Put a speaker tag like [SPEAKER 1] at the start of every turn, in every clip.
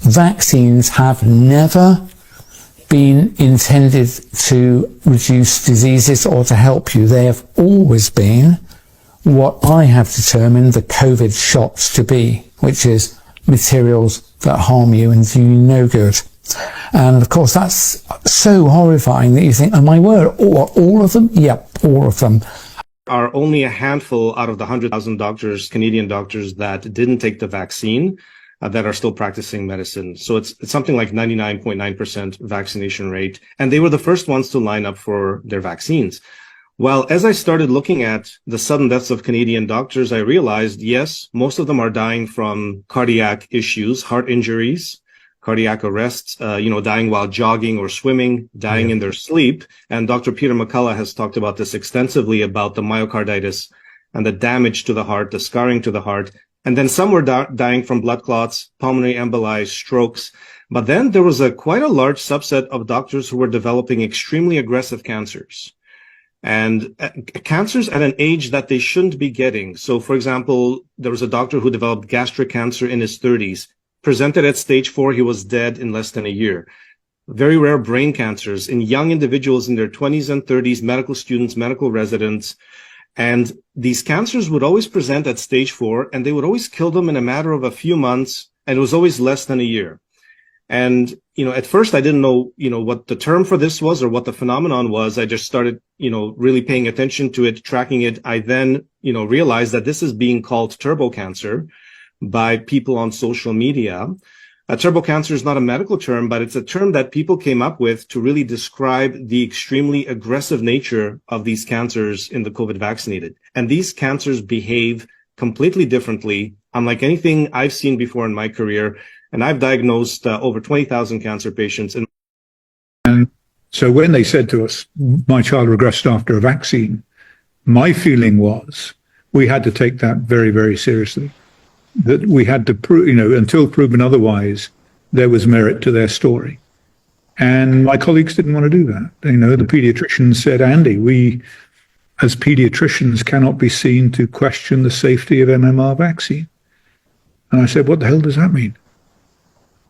[SPEAKER 1] vaccines have never been intended to reduce diseases or to help you. They have always been what I have determined the COVID shots to be, which is materials that harm you and do you no good. And of course, that's so horrifying that you think, oh my word, all of them? Yep, all of them.
[SPEAKER 2] Are only a handful out of the 100,000 doctors, Canadian doctors, that didn't take the vaccine that are still practicing medicine. So it's something like 99.9% vaccination rate. And they were the first ones to line up for their vaccines. Well, as I started looking at the sudden deaths of Canadian doctors, I realized, yes, most of them are dying from cardiac issues, heart injuries, cardiac arrests, dying while jogging or swimming, dying in their sleep. And Dr. Peter McCullough has talked about this extensively, about the myocarditis and the damage to the heart, the scarring to the heart. And then some were dying from blood clots, pulmonary emboli, strokes. But then there was quite a large subset of doctors who were developing extremely aggressive cancers. And cancers at an age that they shouldn't be getting. So, for example, there was a doctor who developed gastric cancer in his 30s. Presented at stage 4, he was dead in less than a year. Very rare brain cancers in young individuals in their 20s and 30s, medical students, medical residents. And these cancers would always present at stage 4, and they would always kill them in a matter of a few months, and it was always less than a year. And, at first I didn't know, what the term for this was or what the phenomenon was. I just started, really paying attention to it, tracking it. I then, realized that this is being called turbo cancer by people on social media. Turbo cancer is not a medical term, but it's a term that people came up with to really describe the extremely aggressive nature of these cancers in the COVID vaccinated. And these cancers behave completely differently, unlike anything I've seen before in my career. And I've diagnosed over 20,000 cancer patients.
[SPEAKER 3] And so when they said to us, my child regressed after a vaccine, my feeling was we had to take that very, very seriously. That we had to prove, until proven otherwise, there was merit to their story. And my colleagues didn't want to do that. The pediatricians said, Andy, we as pediatricians cannot be seen to question the safety of MMR vaccine. And I said, what the hell does that mean?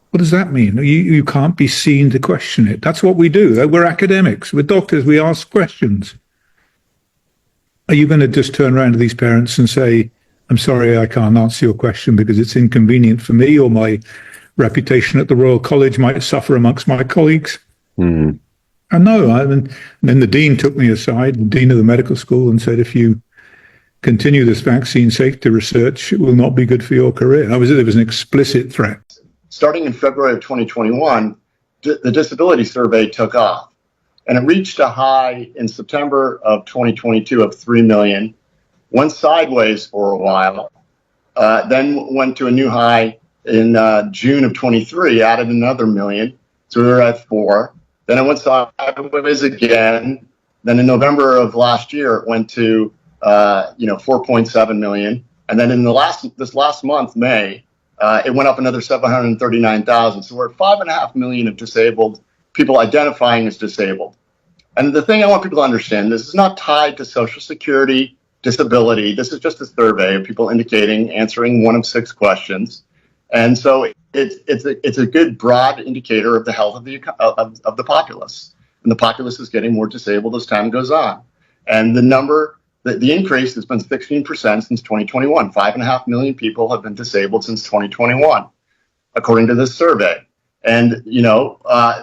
[SPEAKER 3] What does that mean? You can't be seen to question it. That's what we do. We're academics. We're doctors. We ask questions. Are you going to just turn around to these parents and say, I'm sorry, I can't answer your question because it's inconvenient for me, or my reputation at the Royal College might suffer amongst my colleagues? And no, and then the dean took me aside, the dean of the medical school, and said, if you continue this vaccine safety research, it will not be good for your career. There was an explicit threat.
[SPEAKER 4] Starting in February of 2021, the disability survey took off, and it reached a high in September of 2022 of 3 million, went sideways for a while, then went to a new high in June of 23, added another million, so we were at 4. Then it went sideways again. Then in November of last year, it went to 4.7 million, and then in this last month, May, it went up another 739,000. So we're at 5.5 million of disabled people identifying as disabled. And the thing I want people to understand, this is not tied to Social Security disability. This is just a survey of people answering 1 of 6 questions. And so it's a good broad indicator of the health of the populace. And the populace is getting more disabled as time goes on. And the increase has been 16% since 2021. 5.5 million people have been disabled since 2021, according to this survey. And,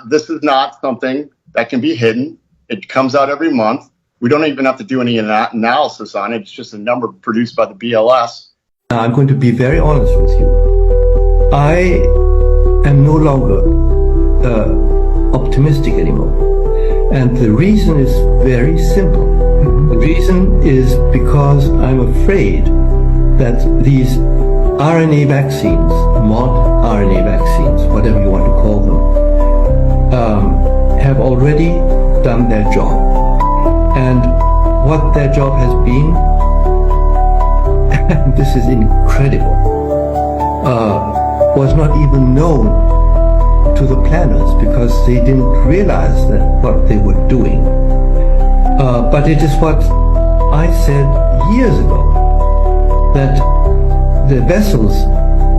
[SPEAKER 4] this is not something that can be hidden. It comes out every month. We don't even have to do any analysis on it. It's just a number produced by the BLS.
[SPEAKER 5] I'm going to be very honest with you. I am no longer optimistic anymore. And the reason is very simple. The reason is because I'm afraid that these RNA vaccines, mod RNA vaccines, whatever you want to call them, have already done their job. And what their job has been, and this is incredible, was not even known to the planners because they didn't realize that what they were doing. But it is what I said years ago, that the vessels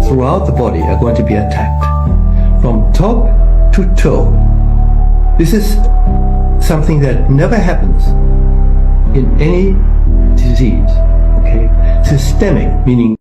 [SPEAKER 5] throughout the body are going to be attacked. top to toe. This is something that never happens in any disease, okay? Systemic, meaning